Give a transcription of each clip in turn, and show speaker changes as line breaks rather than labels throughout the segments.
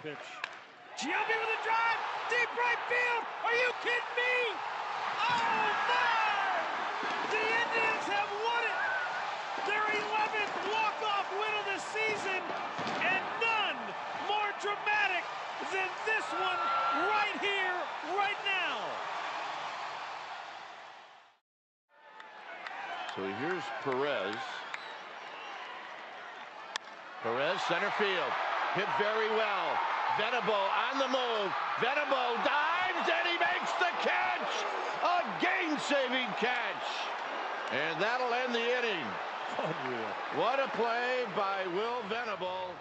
pitch. Giambi with a drive, deep right field. Are you kidding me? Oh my! The Indians have won it. Their 11th walk-off win of the season, and none more dramatic than this one right here, right now.
So here's Perez. Perez, center field, hit very well. Venable on the move. Venable dives and he makes the catch. A game-saving catch. And that'll end the inning.
Unreal.
What a play by Will Venable.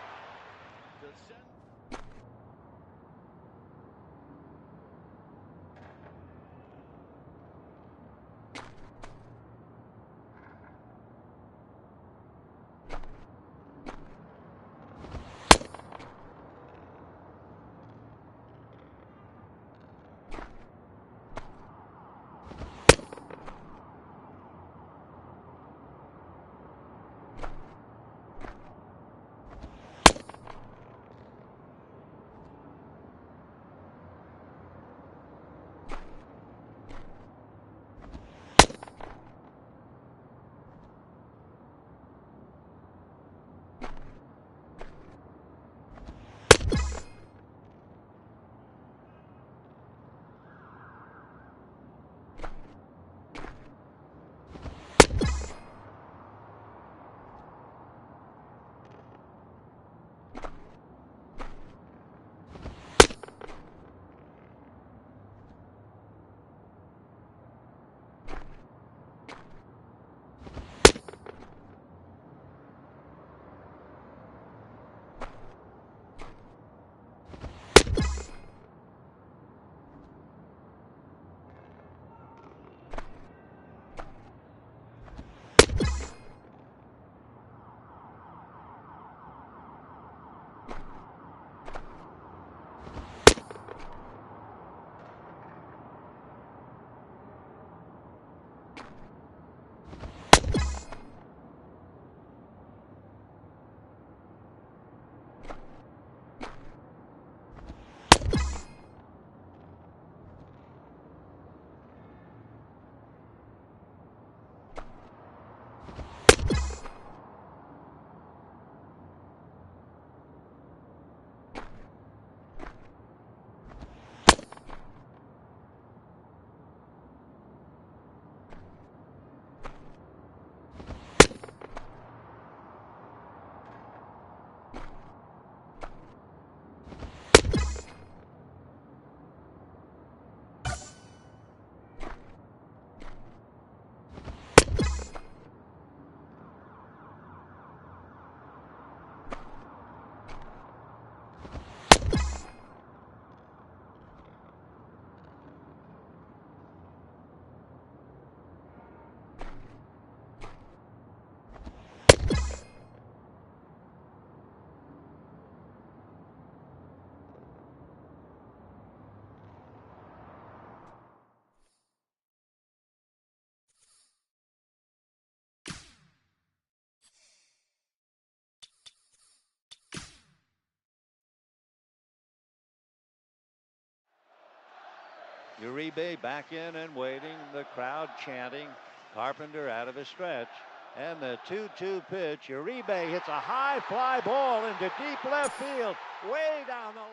Uribe back in and waiting, the crowd chanting. Carpenter out of his stretch, and the 2-2 pitch. Uribe hits a high fly ball into deep left field, way down the line.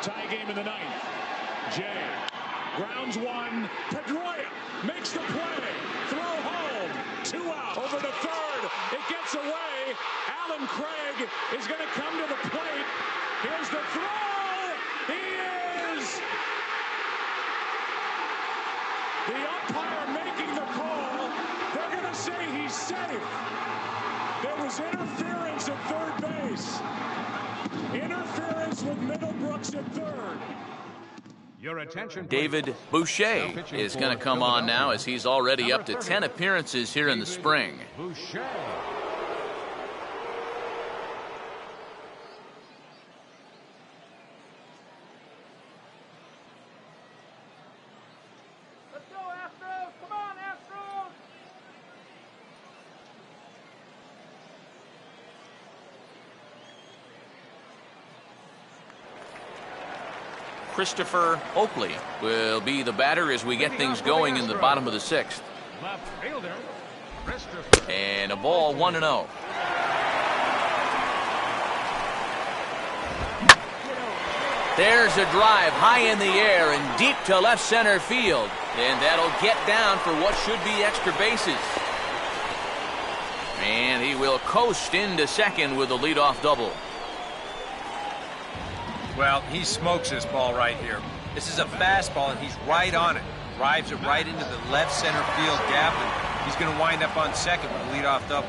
Tie game in the ninth. Jay grounds one. Pedroia makes the play. Throw home. 2 out. Over to third. It gets away. Alan Craig is going to come to the plate. Here's the throw. He is. The umpire making the call. They're going to say he's safe. There was interference at third base. Interference with Middlebrooks at third.
Your attention,
David Boucher is going to come on now, as he's already up to 10 appearances here in the spring.
Boucher.
Christopher Oakley will be the batter as we get things going in the bottom of the 6th. And a ball 1-0. There's a drive high in the air and deep to left center field. And that'll get down for what should be extra bases. And he will coast into second with a leadoff double.
Well, he smokes this ball right here. This is a fastball, and he's right on it. Drives it right into the left center field gap, and he's going to wind up on second with a leadoff double.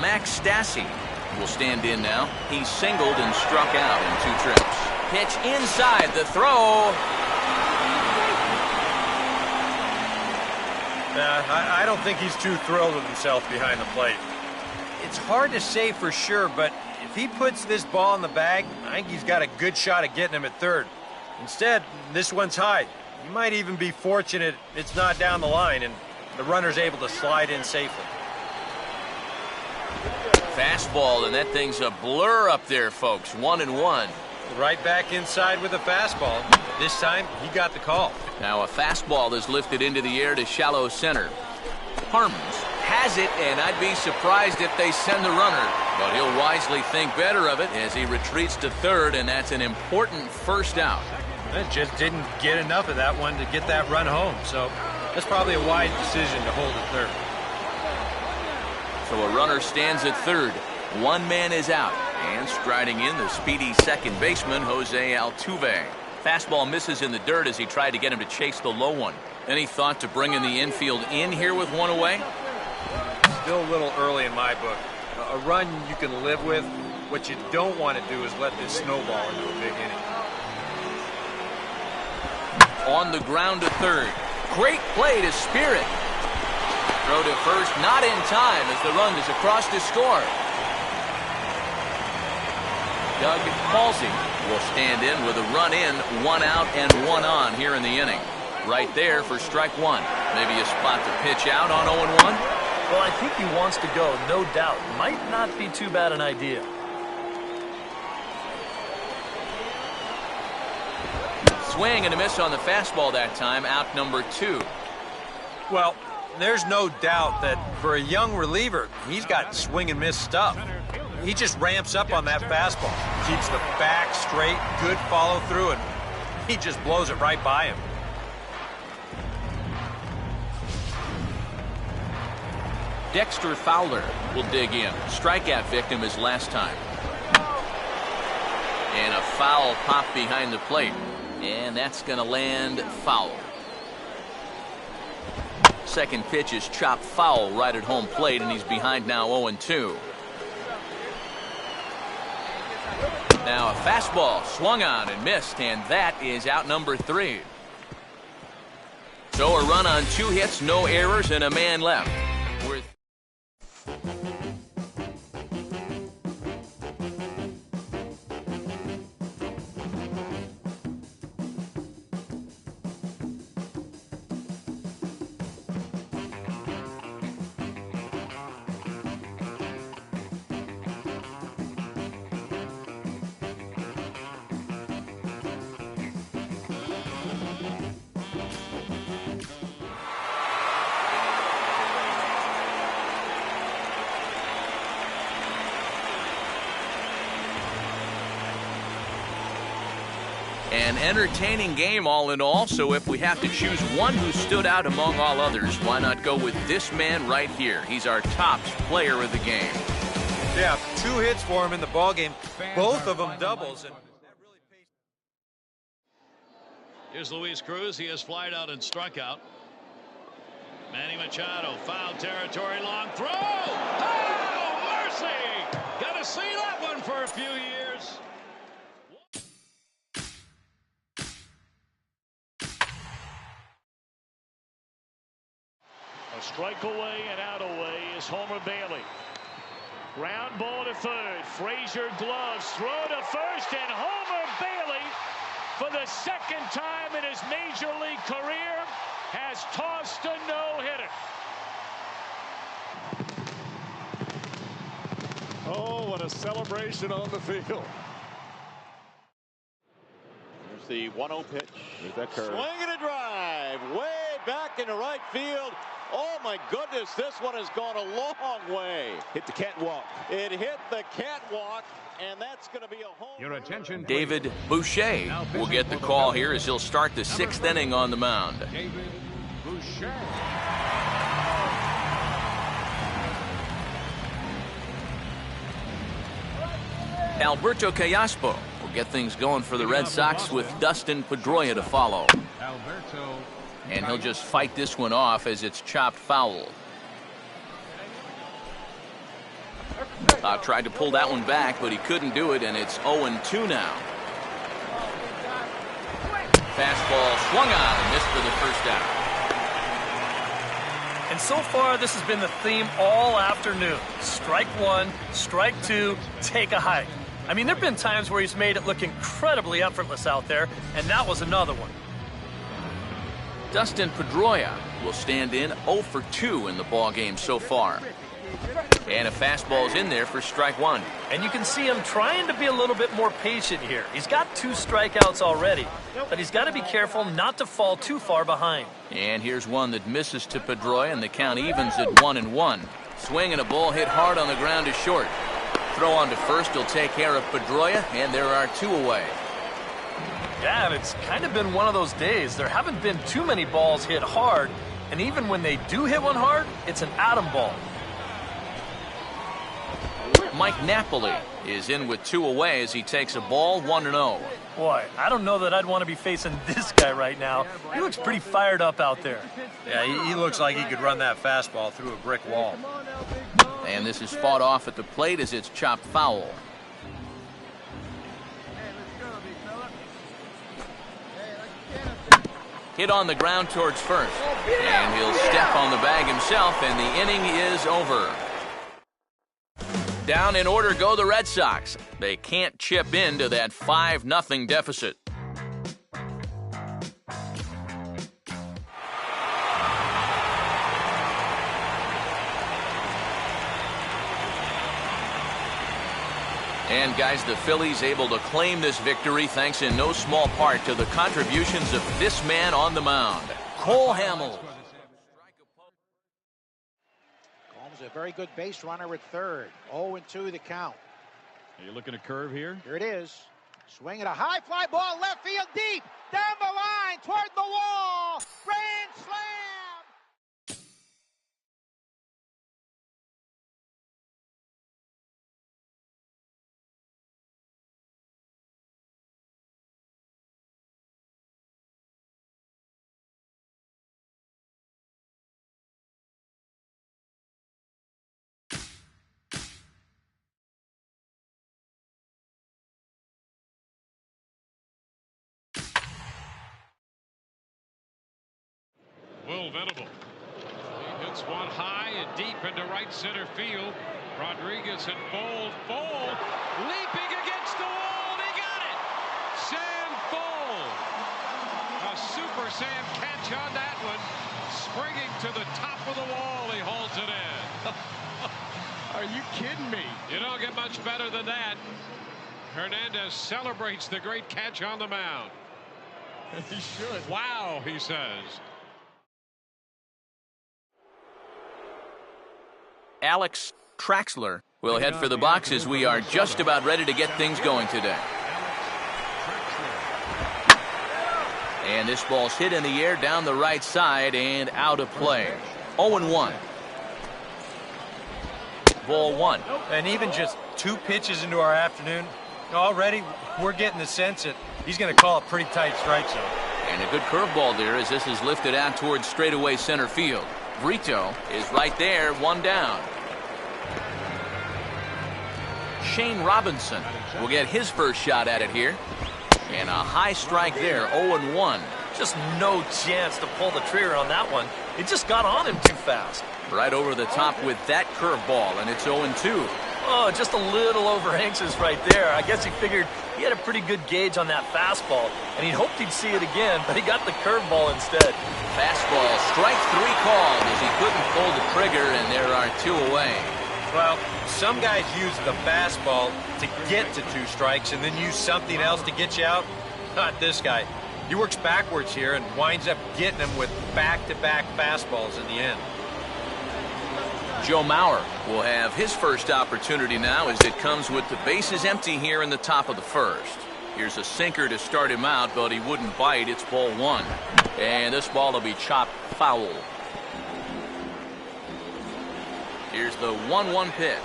Max Stassi will stand in now. He's singled and struck out in 2 trips. Pitch inside, the throw.
I don't think he's too thrilled with himself behind the plate. It's hard to say for sure, but if he puts this ball in the bag, I think he's got a good shot at getting him at third. Instead, this one's high. He might even be fortunate it's not down the line and the runner's able to slide in safely.
Fastball, and that thing's a blur up there, folks. 1-1.
Right back inside with a fastball. This time, he got the call.
Now a fastball is lifted into the air to shallow center. Harmons has it, and I'd be surprised if they send the runner. But he'll wisely think better of it as he retreats to third, and that's an important first out.
It just didn't get enough of that one to get that run home, so that's probably a wise decision to hold at third.
So a runner stands at third. One man is out. And striding in, the speedy second baseman, Jose Altuve. Fastball misses in the dirt as he tried to get him to chase the low one. Any thought to bringing the infield in here with one away?
Still a little early in my book. A run you can live with. What you don't want to do is let this snowball into a big inning.
On the ground to third. Great play to Spirit. Throw to first, not in time as the run is across to score. Doug Halsey will stand in with a run in, 1 out and 1 on here in the inning. Right there for strike 1. Maybe a spot to pitch out on 0-1.
Well, I think he wants to go, no doubt. Might not be too bad an idea.
Swing and a miss on the fastball that time, out number 2.
Well, there's no doubt that for a young reliever, he's got swing and miss stuff. He just ramps up on that fastball, keeps the back straight, good follow through, and he just blows it right by him.
Dexter Fowler will dig in. Strikeout victim as last time. And a foul pop behind the plate. And that's going to land foul. Second pitch is chopped foul right at home plate, and he's behind now 0-2. Now a fastball swung on and missed, and that is out number 3. So a run on 2 hits, no errors, and a man left. An entertaining game all in all, so if we have to choose one who stood out among all others, why not go with this man right here? He's our top player of the game.
Yeah, 2 hits for him in the ballgame, both of them doubles. And
here's Luis Cruz. He has flied out and struck out. Manny Machado, foul territory, long throw. Oh, mercy! Got to see that one for a few years. A strike away and out away is Homer Bailey. Ground ball to third. Frazier gloves. Throw to first, and Homer Bailey, for the second time in his major league career, has tossed a no-hitter. Oh, what a celebration on the field.
There's the 1-0 pitch.
There's that curve.
Swing and a drive way back into right field. Oh my goodness, this one has gone a long way.
Hit the catwalk.
It hit the catwalk, and that's going to be a home.
Your attention,
David Boucher will get the call here as he'll start the 6th inning on the mound.
David Boucher.
Alberto Callaspo will get things going for the Red Sox with Dustin Pedroia to follow.
Alberto.
And he'll just fight this one off as it's chopped foul. Tried to pull that one back, but he couldn't do it, and it's 0-2 now. Fastball swung on and missed for the first out.
And so far, this has been the theme all afternoon. Strike one, strike two, take a hike. I mean, there have been times where he's made it look incredibly effortless out there, and that was another one.
Dustin Pedroia will stand in 0 for 2 in the ballgame so far. And a fastball's in there for strike one.
And you can see him trying to be a little bit more patient here. He's got 2 strikeouts already, but he's got to be careful not to fall too far behind.
And here's one that misses to Pedroia, and the count evens at 1-1. Swing and a ball hit hard on the ground is short. Throw on to first will take care of Pedroia, and there are 2 away.
Yeah, and it's kind of been one of those days. There haven't been too many balls hit hard, and even when they do hit one hard, it's an atom ball.
Mike Napoli is in with 2 away as he takes a ball 1-0.
Boy, I don't know that I'd want to be facing this guy right now. He looks pretty fired up out there.
Yeah, he looks like he could run that fastball through a brick wall.
And this is fought off at the plate as it's chopped foul. Hit on the ground towards first. And he'll step on the bag himself, and the inning is over. Down in order go the Red Sox. They can't chip into that 5-0 deficit. And guys, the Phillies able to claim this victory thanks in no small part to the contributions of this man on the mound, Cole Hamels.
Combs a very good base runner at third. 0-2 the count.
Are you looking at curve here?
Here it is. Swing at a high fly ball, left field deep, down the line, toward the wall. Grand slam.
Will Venable. He hits one high and deep into right center field. Rodriguez and Fold leaping against the wall. He got it. Sam Fold. A Super Sam catch on that one. Springing to the top of the wall. He hauls it in.
Are you kidding me?
You don't get much better than that. Hernandez celebrates the great catch on the mound.
He should.
Wow, he says.
Alex Traxler will head for the box as we are just about ready to get things going today. And this ball's hit in the air down the right side and out of play. 0-1. Ball 1.
And even just 2 pitches into our afternoon, already we're getting the sense that he's going to call a pretty tight strike zone.
And a good curveball there as this is lifted out towards straightaway center field. Brito is right there, 1 down. Shane Robinson will get his first shot at it here. And a high strike there, 0-1.
Just no chance to pull the trigger on that one. It just got on him too fast.
Right over the top with that curveball, and it's 0-2.
Oh, just a little over anxious right there. I guess he figured he had a pretty good gauge on that fastball, and he hoped he'd see it again, but he got the curveball instead.
Fastball, strike 3 called as he couldn't pull the trigger, and there are 2 away.
Well, some guys use the fastball to get to 2 strikes and then use something else to get you out. Not this guy. He works backwards here and winds up getting them with back-to-back fastballs in the end.
Joe Mauer will have his first opportunity now as it comes with the bases empty here in the top of the first. Here's a sinker to start him out, but he wouldn't bite. It's ball 1. And this ball will be chopped foul. Here's the 1-1 pitch.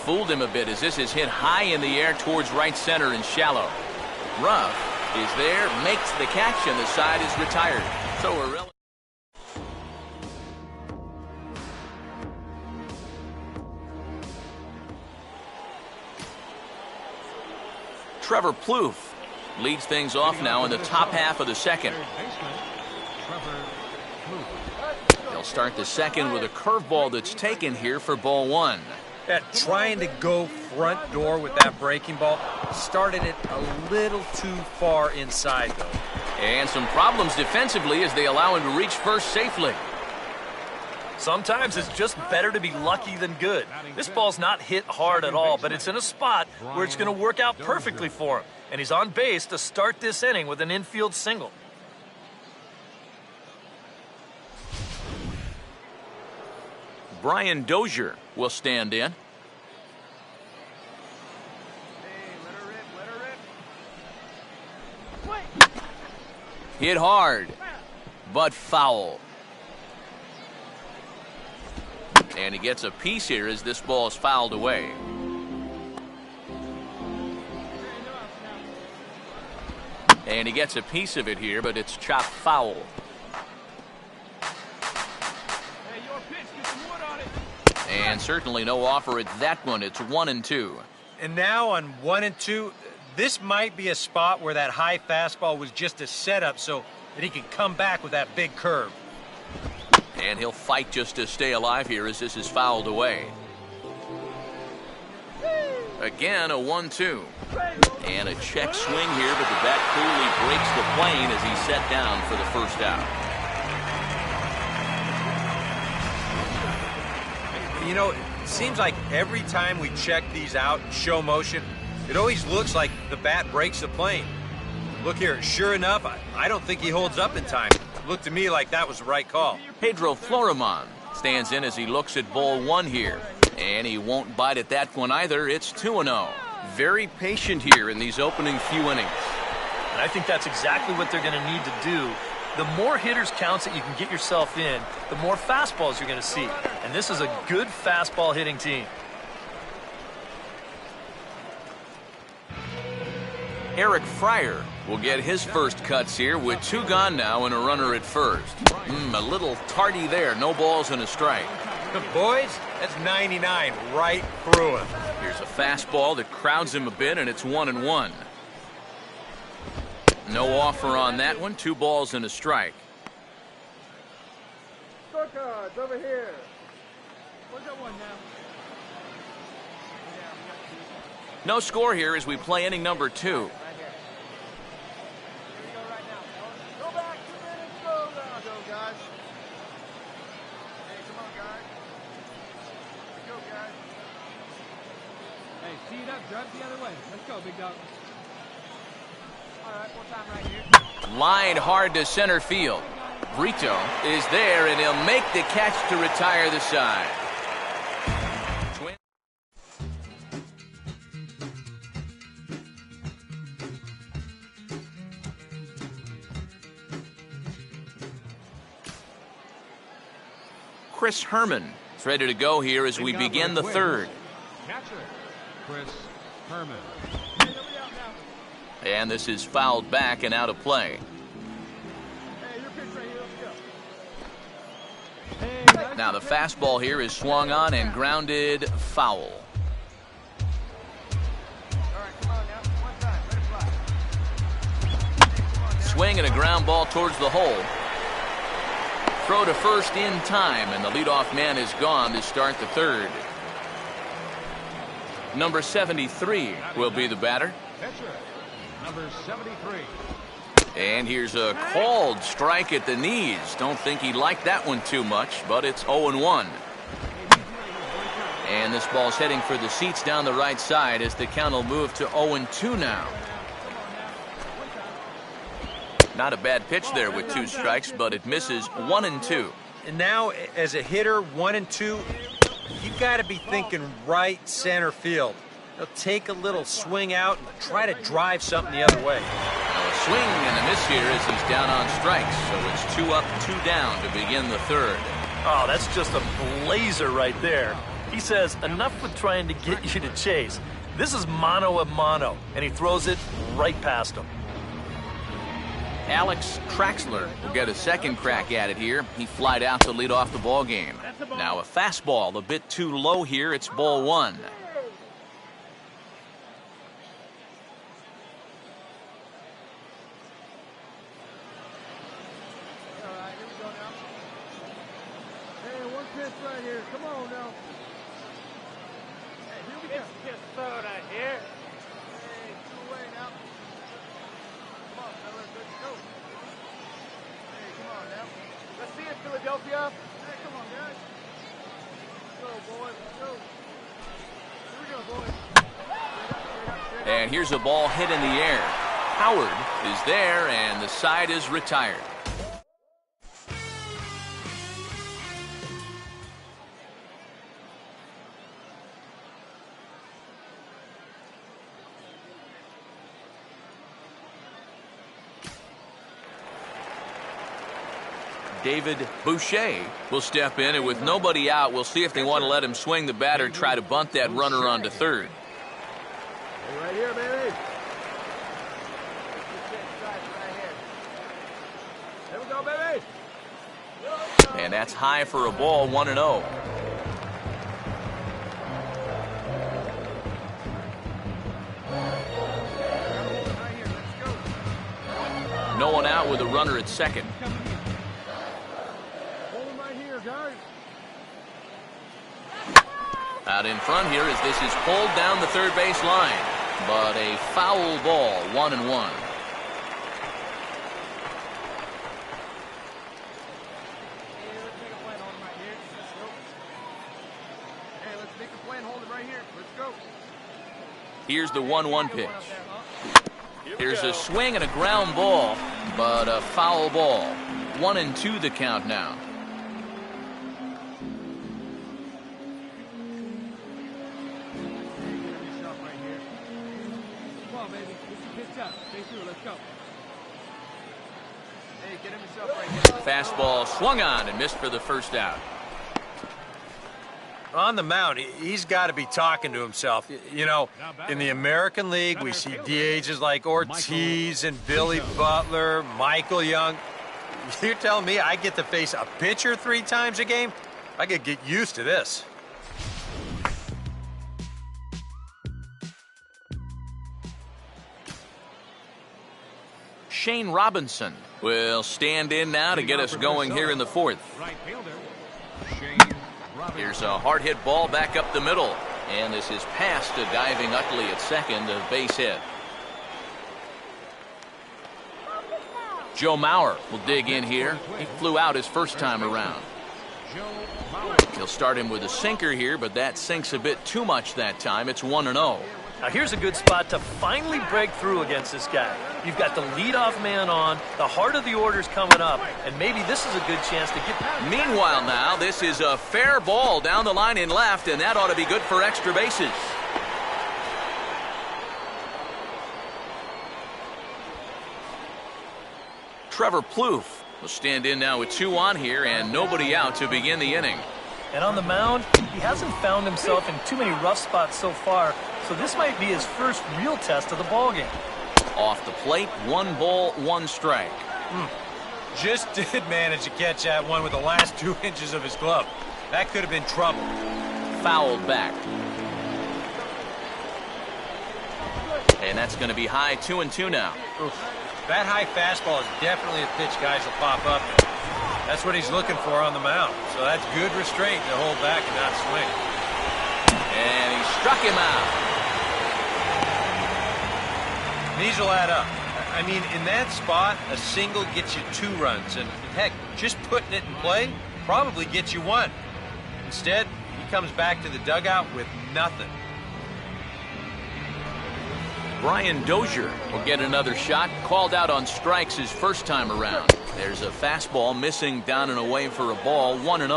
Fooled him a bit as this is hit high in the air towards right center and shallow. Ruff is there, makes the catch, and the side is retired. So a relative. Trevor Plouffe leads things off now in the top half of the second. They'll start the second with a curveball that's taken here for ball 1.
Trying to go front door with that breaking ball started it a little too far inside, though.
And some problems defensively as they allow him to reach first safely.
Sometimes it's just better to be lucky than good. This ball's not hit hard at all, but it's in a spot where it's going to work out perfectly for him. And he's on base to start this inning with an infield single.
Brian Dozier will stand in. Hit hard, but foul. And he gets a piece here as this ball is fouled away. And he gets a piece of it here, but it's chopped foul. And certainly no offer at that one. It's 1-2.
And now on 1-2, this might be a spot where that high fastball was just a setup so that he can come back with that big curve.
And he'll fight just to stay alive here as this is fouled away. Again, a 1-2. And a check swing here, but the bat coolly breaks the plane as he's set down for the first out.
You know, it seems like every time we check these out in show motion, it always looks like the bat breaks the plane. Look here, sure enough, I don't think he holds up in time. It looked to me like that was the right call.
Pedro Florimon stands in as he looks at ball 1 here. And he won't bite at that one either. It's 2-0. Very patient here in these opening few innings.
And I think that's exactly what they're going to need to do. The more hitters counts that you can get yourself in, the more fastballs you're going to see. And this is a good fastball hitting team.
Eric Fryer will get his first cuts here with 2 gone now and a runner at first. A little tardy there. No balls and a strike.
Boys, that's 99 right through him.
Here's a fastball that crowds him a bit, and it's 1-1. No offer on that one. 2 balls and a strike.
Scorecards over here. Where's that one now?
No score here as we play inning number 2.
Drive the other way. Let's go, big dog. All right, one time right here.
Line hard to center field. Brito is there, and he'll make the catch to retire the side. Chris Herman is ready to go here as we begin the third.
Chris Herman.
And this is fouled back and out of play. Now the fastball here is swung on and grounded foul. Swing and a ground ball towards the hole. Throw to first in time, and the leadoff man is gone to start the third. Number 73 will be the batter.
Number 73.
And here's a called strike at the knees. Don't think he liked that one too much, but it's 0-1. And this ball's heading for the seats down the right side as the count will move to 0-2 now. Not a bad pitch there with 2 strikes, but it misses 1-2.
And now, as a hitter, 1-2, you've got to be thinking right center field. He'll take a little swing out and try to drive something the other way.
Now a swing and a miss here as he's down on strikes, so it's 2 up, 2 down to begin the third.
Oh, that's just a blazer right there. He says, enough with trying to get you to chase. This is mano a mano, and he throws it right past him.
Alex Traxler will get a second crack at it here. He flied out to lead off the ball game. Now a fastball a bit too low here. It's ball 1.
Right here. Come on now. Hey, here we go. Just soda here. Hey, go away now. Come on, fellas, let's go. Hey, come on now. Let's see it, Philadelphia. Hey, come on, guys. Let's go, boys. Let's go. Here we go, boys.
And here's a ball hit in the air. Howard is there, and the side is retired. David Boucher will step in, and with nobody out, we'll see if they want to let him swing the bat or try to bunt that runner onto third.
Hey, right here, baby. There we go, baby.
And that's high for a ball, 1-0. No one out with a runner at second. Out in front here as this is pulled down the third base line. But a foul ball, 1-1. Here's the 1-1 pitch. Here's a swing and a ground ball, but a foul ball. 1-2 the count now. Fastball swung on and missed for the first out.
On the mound, he's got to be talking to himself. You know, in the American League, we see DHs like Ortiz and Billy Butler, Michael Young. You're telling me I get to face a pitcher 3 times a game? I could get used to this.
Shane Robinson will stand in now to get us going here in the fourth. Here's a hard hit ball back up the middle, and this is past a diving Utley at second, a base hit. Joe Mauer will dig in here. He flew out his first time around. He'll start him with a sinker here, but that sinks a bit too much that time. It's 1-0.
Now here's a good spot to finally break through against this guy. You've got the leadoff man on, the heart of the order's coming up, and maybe this is a good chance to get past.
Meanwhile now, this is a fair ball down the line in left, and that ought to be good for extra bases. Trevor Plouffe will stand in now with 2 on here and nobody out to begin the inning.
And on the mound, he hasn't found himself in too many rough spots so far, so this might be his first real test of the ballgame.
Off the plate, 1 ball, 1 strike.
Just did manage to catch that one with the last 2 inches of his glove. That could have been trouble.
Fouled back. And that's going to be high, 2-2 now.
Oof. That high fastball is definitely a pitch guys will pop up. That's what he's looking for on the mound. So that's good restraint to hold back and not swing.
And he struck him out.
These will add up. I mean, in that spot, a single gets you 2 runs. And heck, just putting it in play probably gets you 1. Instead, He comes back to the dugout with nothing.
Brian Dozier will get another shot. Called out on strikes his first time around. There's a fastball missing down and away for a ball, 1-0.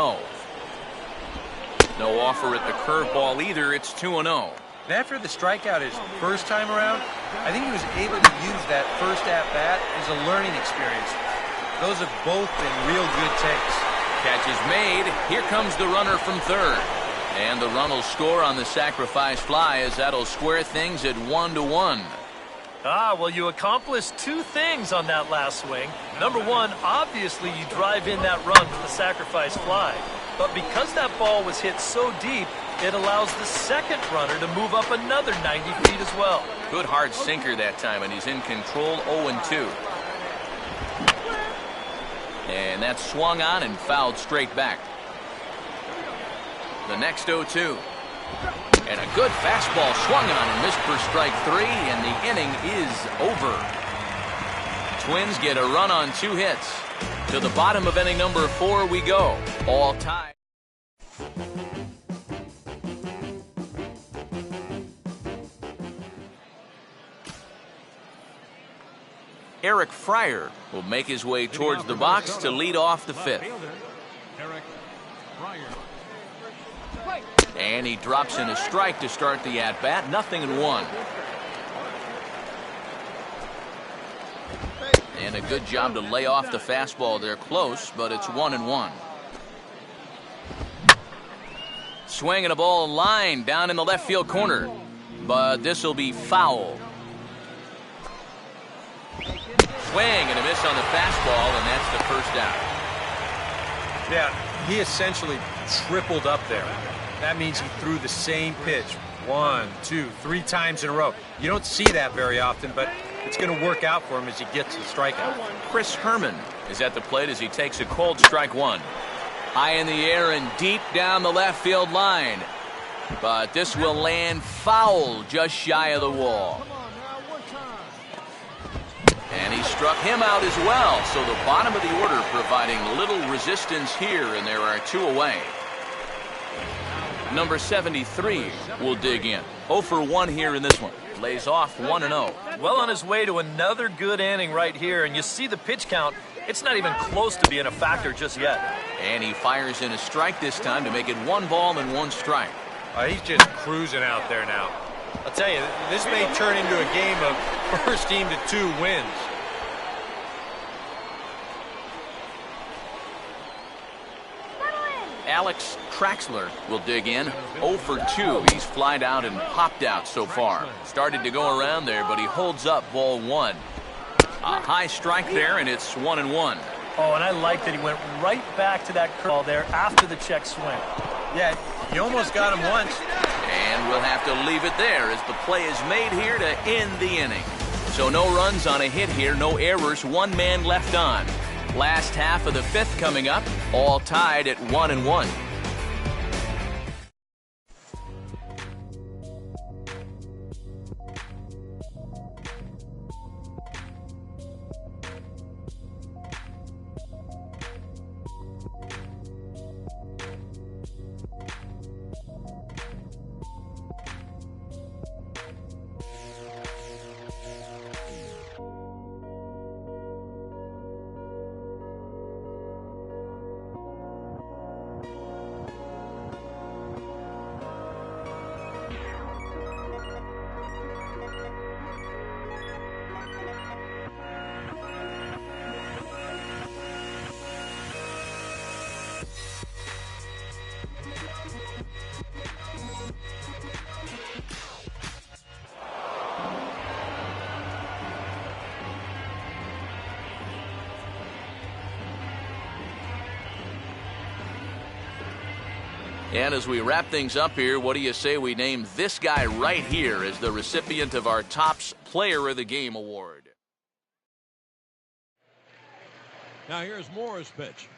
No offer at the curveball either. It's 2-0.
After the strikeout his first time around, I think he was able to use that first at-bat as a learning experience. Those have both been real good takes.
Catch is made. Here comes the runner from third. And the run will score on the sacrifice fly as that'll square things at 1-1.
Well, you accomplished two things on that last swing. Number one, obviously you drive in that run with the sacrifice fly. But because that ball was hit so deep, it allows the second runner to move up another 90 feet as well.
Good hard sinker that time, and he's in control, 0-2. And that's swung on and fouled straight back. The next 0-2. And a good fastball swung on and missed for strike 3, and the inning is over. Twins get a run on 2 hits. To the bottom of inning number 4 we go. All tied. Eric Fryer will make his way towards the box to lead off the 5th.
Eric Fryer.
And he drops in a strike to start the at-bat. 0-1. And a good job to lay off the fastball there close, but it's 1-1. Swinging a ball line down in the left field corner. But this will be foul. Swing and a miss on the fastball, and that's the first out.
Yeah, he essentially tripled up there. That means he threw the same pitch 1, 2, 3 times in a row. You don't see that very often, but it's going to work out for him as he gets the strikeout.
Chris Herman is at the plate as he takes a cold strike 1. High in the air and deep down the left field line. But this will land foul just shy of the wall. And he struck him out as well. So the bottom of the order providing little resistance here, and there are 2 away. Number 73 will dig in. 0 for 1 here in this one. Lays off 1-0.
Well on his way to another good inning right here, and you see the pitch count. It's not even close to being a factor just yet.
And he fires in a strike this time to make it 1 ball and 1 strike.
He's just cruising out there now. I'll tell you, this may turn into a game of first team to 2 wins.
Alex Traxler will dig in. 0 for 2. He's flied out and popped out so far. Started to go around there, but he holds up ball 1. A high strike there, and it's 1-1.
Oh, and I like that he went right back to that curveball there after the check swing.
Yeah, he almost got him once.
And we'll have to leave it there as the play is made here to end the inning. So no runs on a hit here, no errors, 1 man left on. Last half of the 5th coming up, all tied at 1-1. And as we wrap things up here, what do you say we name this guy right here as the recipient of our Topps Player of the Game award?
Now here's Moore's pitch.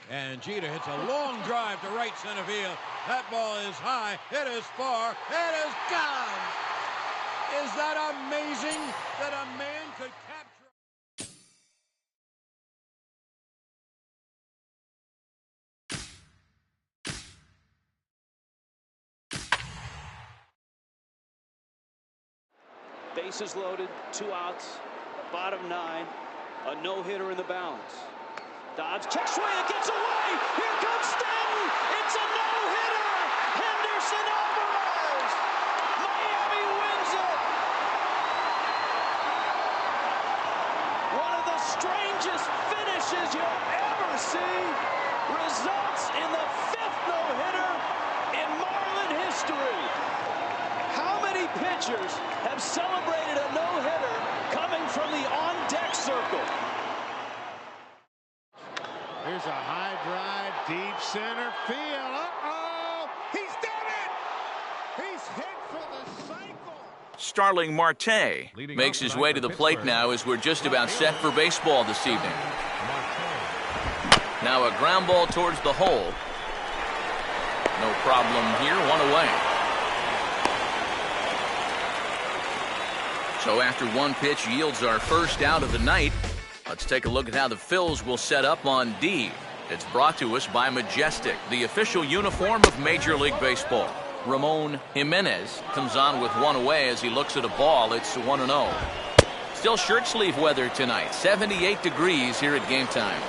And Jeter hits a long drive to right center field. That ball is high. It is far. It is gone. Is that amazing that a man could capture?
Bases loaded, 2 outs, bottom 9, a no-hitter in the balance. Dodge, check swing, it gets away. Here comes Stanton. It's a no-hitter. Henderson Alvarez. Miami wins it. One of the strangest finishes you'll ever see. Results in the 5th no-hitter in Marlin history. How many pitchers have celebrated a no-hitter coming from the on-deck circle?
Here's a high drive, deep center field. Uh-oh! He's done it! He's hit for the cycle.
Starling Marte makes his way to the plate now as we're just about set for baseball this evening. Now a ground ball towards the hole. No problem here, 1 away. So after 1 pitch yields our first out of the night, let's take a look at how the Phils will set up on D. It's brought to us by Majestic, the official uniform of Major League Baseball. Ramon Jimenez comes on with 1 away as he looks at a ball. It's 1-0. Still shirt sleeve weather tonight, 78 degrees here at game time.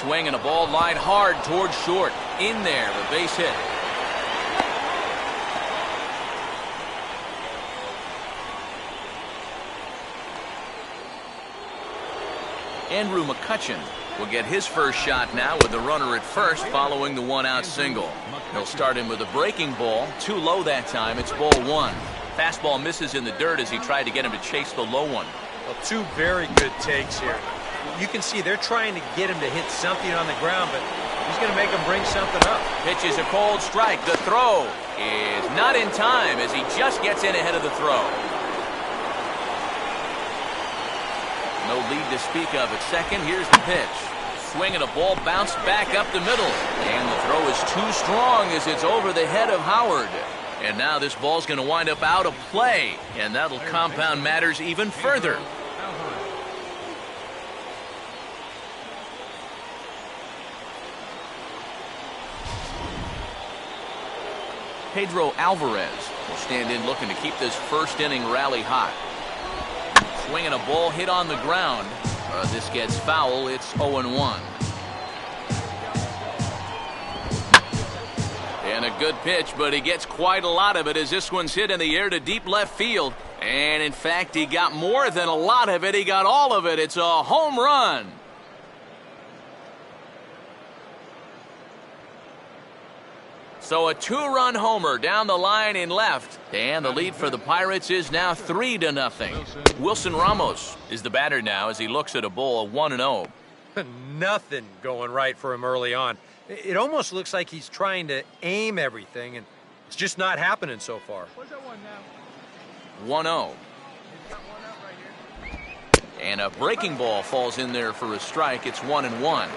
Swing and a ball lined hard towards short. In there, a base hit. Andrew McCutcheon will get his first shot now with the runner at first following the 1-out single. He'll start him with a breaking ball. Too low that time. It's ball 1. Fastball misses in the dirt as he tried to get him to chase the low one.
Well, 2 very good takes here. You can see they're trying to get him to hit something on the ground, but he's going to make him bring something up.
Pitches a cold strike. The throw is not in time as he just gets in ahead of the throw. No lead to speak of at second. Here's the pitch. Swing and a ball bounced back up the middle. And the throw is too strong as it's over the head of Howard. And now this ball's going to wind up out of play. And that'll compound matters even further. Pedro Alvarez will stand in looking to keep this first inning rally hot. Swinging a ball hit on the ground. This gets foul. It's 0-1. And a good pitch, but he gets quite a lot of it as this one's hit in the air to deep left field. And in fact, he got more than a lot of it. He got all of it. It's a home run. So a 2-run homer down the line in left. And the lead for the Pirates is now 3-0. Wilson Ramos is the batter now as he looks at a ball 1-0.
Nothing going right for him early on. It almost looks like he's trying to aim everything, and it's just not happening so far.
1-0. And a breaking ball falls in there for a strike. It's 1-1.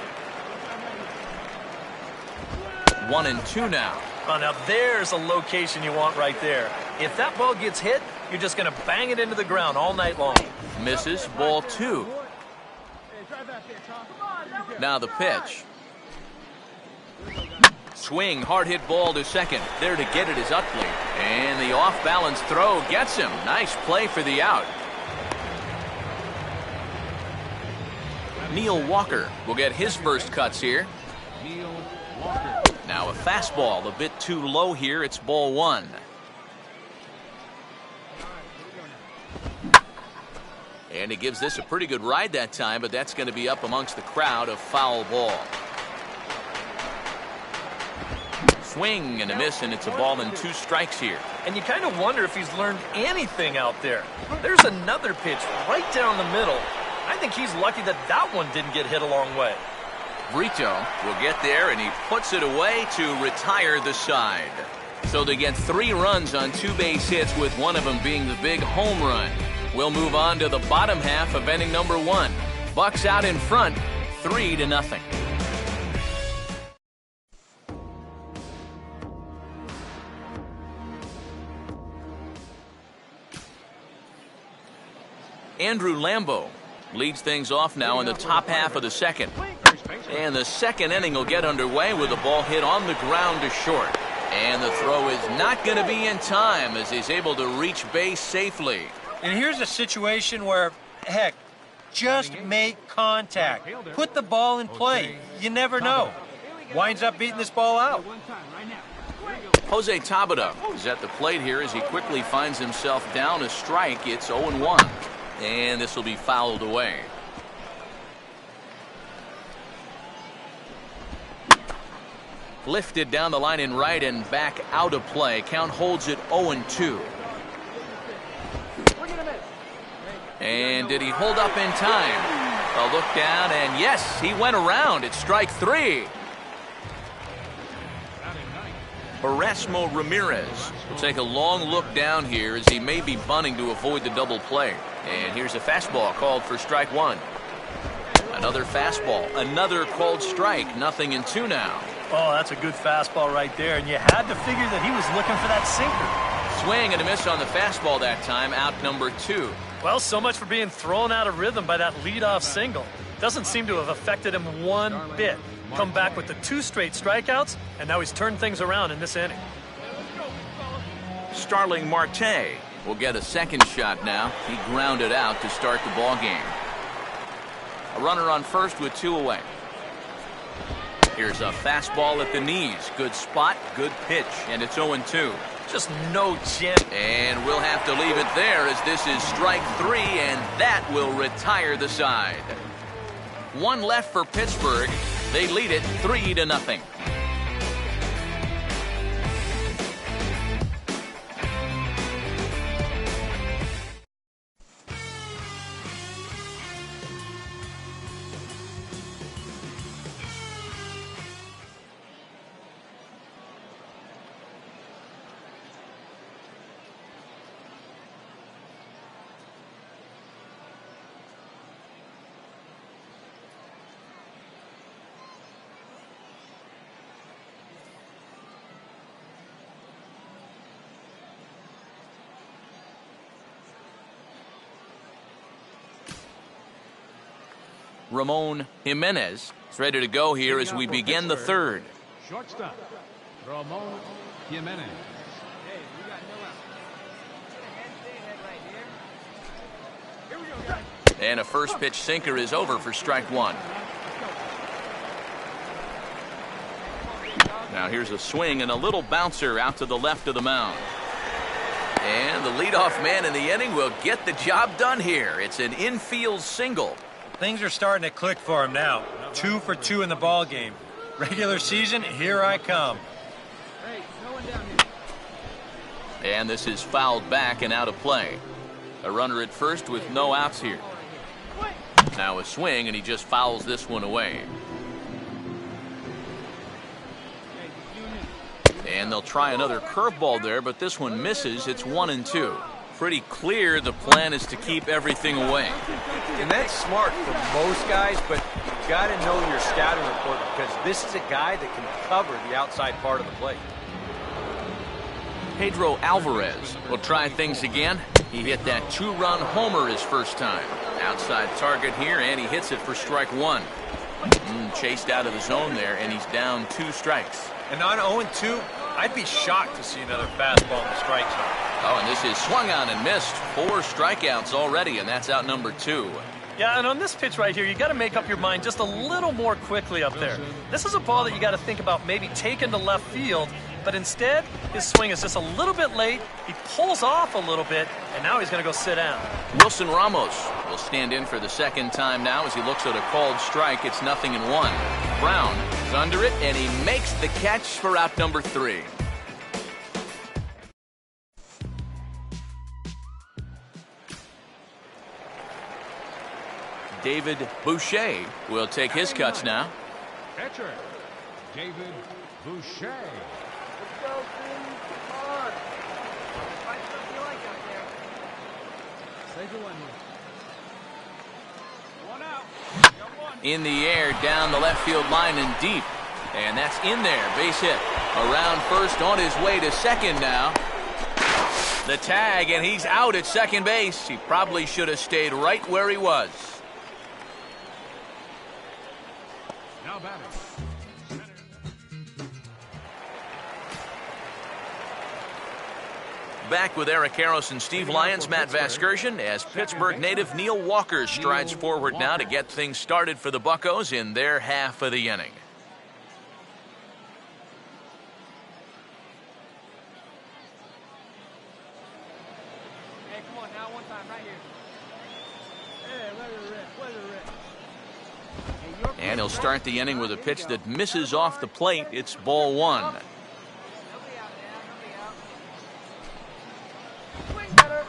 1-2 now.
Oh, now there's a location you want right there. If that ball gets hit, you're just going to bang it into the ground all night long.
Misses, ball 2. Now the pitch. Swing, hard hit ball to second. There to get it is Utley. And the off-balance throw gets him. Nice play for the out. Neil Walker will get his first cuts here. Now a fastball, a bit too low here. It's ball 1. And he gives this a pretty good ride that time, but that's going to be up amongst the crowd. A foul ball. Swing and a miss, and it's a ball and 2 strikes here.
And you kind of wonder if he's learned anything out there. There's another pitch right down the middle. I think he's lucky that that one didn't get hit a long way.
Brito will get there, and he puts it away to retire the side. So they get 3 runs on 2 base hits, with one of them being the big home run. We'll move on to the bottom half of inning number 1. Bucks out in front, 3-0. Andrew Lambeau leads things off now in the top half of the second. And the second inning will get underway with the ball hit on the ground to short. And the throw is not going to be in time as he's able to reach base safely.
And here's a situation where, heck, just make contact. Put the ball in play. You never know. Winds up beating this ball out.
Jose Tabata is at the plate here as he quickly finds himself down a strike. It's 0-1. And this will be fouled away. Lifted down the line in right and back out of play. Count holds it 0-2. And did he hold up in time? A look down, and yes, he went around. It's strike 3. Erasmo Ramirez will take a long look down here as he may be bunting to avoid the double play. And here's a fastball called for strike 1. Another fastball, another called strike. 0-2 now.
Oh, that's a good fastball right there, and you had to figure that he was looking for that sinker.
Swing and a miss on the fastball that time, out number 2.
Well, so much for being thrown out of rhythm by that leadoff single. Doesn't seem to have affected him one bit. Come back with the 2 straight strikeouts, and now he's turned things around in this inning.
Starling Marte will get a second shot now. He grounded out to start the ball game. A runner on first with 2 away. Here's a fastball at the knees. Good spot, good pitch, and it's 0-2.
Just no chance.
And we'll have to leave it there as this is strike 3, and that will retire the side. 1 left for Pittsburgh. They lead it 3-0. Ramon Jimenez is ready to go here as we begin the third.
Shortstop, Ramon Jimenez.
And a first pitch sinker is over for strike 1. Now here's a swing and a little bouncer out to the left of the mound. And the leadoff man in the inning will get the job done here. It's an infield single.
Things are starting to click for him now. 2 for 2 in the ball game. Regular season, here I come.
And this is fouled back and out of play. A runner at first with no outs here. Now a swing, and he just fouls this one away. And they'll try another curveball there, but this one misses. It's 1-2. Pretty clear the plan is to keep everything away.
And that's smart for most guys, but you've got to know your scouting report because this is a guy that can cover the outside part of the plate.
Pedro Alvarez will try things again. He hit that 2-run homer his first time. Outside target here, and he hits it for strike 1. Chased out of the zone there, and he's down 2 strikes.
And on 0-2, I'd be shocked to see another fastball in the strike zone.
Oh, and this is swung on and missed. 4 strikeouts already, and that's out number 2.
Yeah, and on this pitch right here, you got to make up your mind just a little more quickly up there. This is a ball that you got to think about maybe taking to left field, but instead, his swing is just a little bit late. He pulls off a little bit, and now he's going to go sit down.
Wilson Ramos will stand in for the second time now as he looks at a called strike. It's 0-1. Brown is under it, and he makes the catch for out number 3. David Boucher will take his cuts now.
Catcher, David Boucher.
Let's go, Steve. Come on. Fight what you like out there. Save the one here. 1 out.
In the air, down the left field line and deep. And that's in there. Base hit. Around first, on his way to second now. The tag, and he's out at second base. He probably should have stayed right where he was. back with Eric Harris and Steve Lyons, Matt Vasgersian, as Pittsburgh native Neil Walker strides forward now to get things started for the Buccos in their half of the inning.
Hey, come on now, one time, right here. Hey, let it rip.
And he'll start the inning with a pitch that misses off the plate. It's ball one.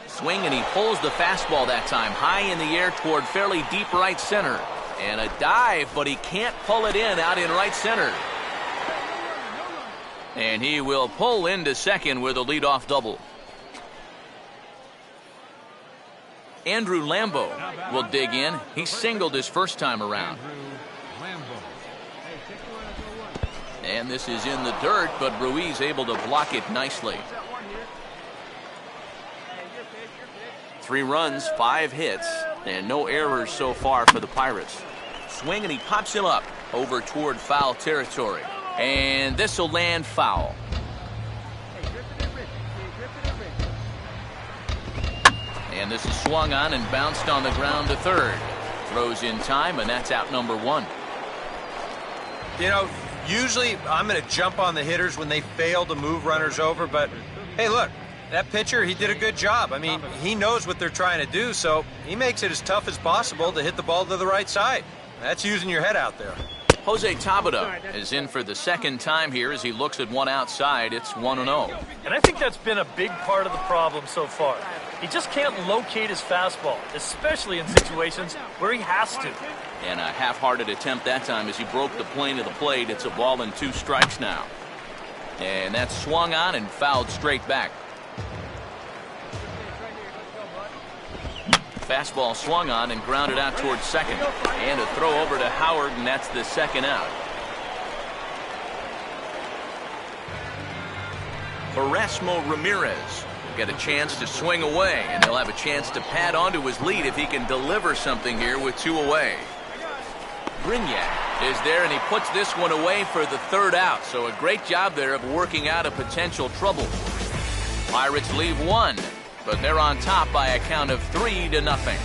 Swing, and he pulls the fastball that time high in the air toward fairly deep right center. And a dive, but he can't pull it in out in right center. And he will pull into second with a leadoff double. Andrew Lambo will dig in. He singled his first time around. And this is in the dirt, but Ruiz able to block it nicely. 3 runs, 5 hits, and no errors so far for the Pirates. Swing, and he pops him up over toward foul territory. And this will land foul. And this is swung on and bounced on the ground to third. Throws in time, and that's out number 1.
You know, usually I'm going to jump on the hitters when they fail to move runners over, but hey, look. That pitcher, he did a good job. I mean, he knows what they're trying to do, so he makes it as tough as possible to hit the ball to the right side. That's using your head out there.
Jose Tabata is in for the second time here as he looks at one outside. It's 1-0.
And I think that's been a big part of the problem so far. He just can't locate his fastball, especially in situations where he has to.
And a half-hearted attempt that time as he broke the plane of the plate. It's a ball and 2 strikes now. And that's swung on and fouled straight back. Fastball swung on and grounded out towards second. And a throw over to Howard, and that's the second out. Erasmo Ramirez will get a chance to swing away, and he'll have a chance to pad onto his lead if he can deliver something here with 2 away. Brignac is there, and he puts this one away for the 3rd out. So a great job there of working out a potential trouble. Pirates leave 1. But they're on top by a count of 3-0.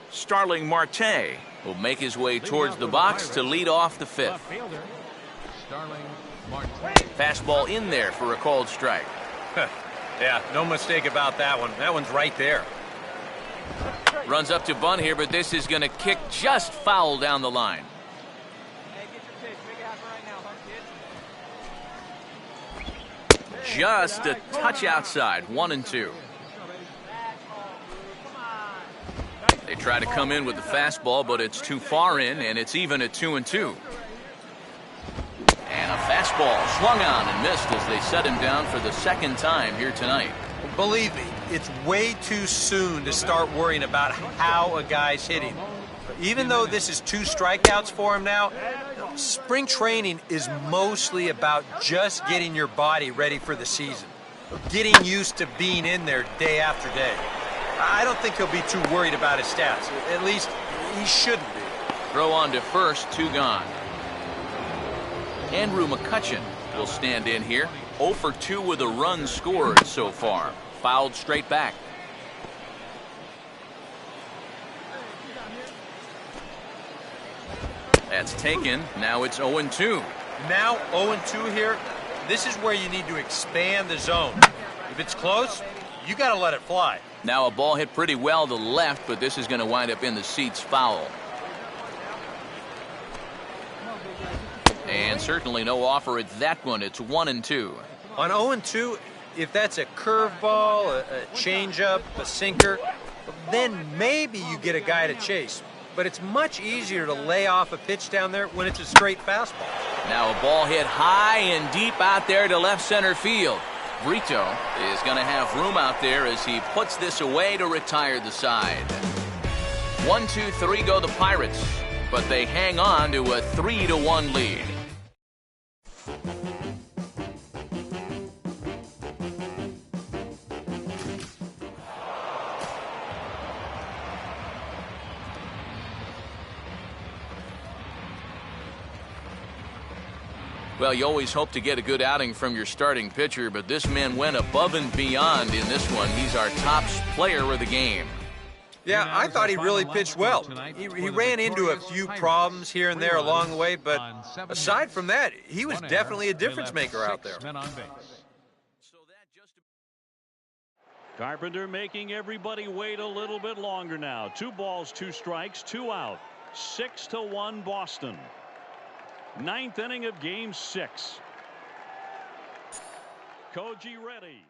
Starling Marte will make his way towards the box to lead off the 5th. Fastball in there for a called strike.
Yeah, no mistake about that one. That one's right there.
Runs up to bunt here, but this is going to kick just foul down the line. Just a touch outside, 1-2. They try to come in with the fastball, but it's too far in, and it's even at 2-2. And a fastball swung on and missed as they set him down for the 2nd time here tonight.
Believe me, it's way too soon to start worrying about how a guy's hitting. Even though this is 2 strikeouts for him now, spring training is mostly about just getting your body ready for the season. Getting used to being in there day after day. I don't think he'll be too worried about his stats. At least, he shouldn't be.
Throw on to first, 2 gone. Andrew McCutchen will stand in here. 0 for 2 with a run scored so far. Fouled straight back. That's taken. Now it's 0-2.
Now 0-2 here. This is where you need to expand the zone. If it's close, you got to let it fly.
Now a ball hit pretty well to left, but this is going to wind up in the seats foul. And certainly no offer at that one. It's 1-2.
On 0-2, if that's a curveball, a changeup, a sinker, then maybe you get a guy to chase. But it's much easier to lay off a pitch down there when it's a straight fastball.
Now a ball hit high and deep out there to left center field. Brito is going to have room out there as he puts this away to retire the side. 1-2-3 go the Pirates, but they hang on to a 3-1 lead. Well, you always hope to get a good outing from your starting pitcher, but this man went above and beyond in this one. He's our top player of the game.
Yeah, I thought he really pitched well. He ran into a few problems here and there along the way, but aside from that, he was definitely a difference maker out there.
Carpenter making everybody wait a little bit longer now. 2 balls, 2 strikes, 2 out. 6-1 Boston. 9th inning of game 6. Koji ready.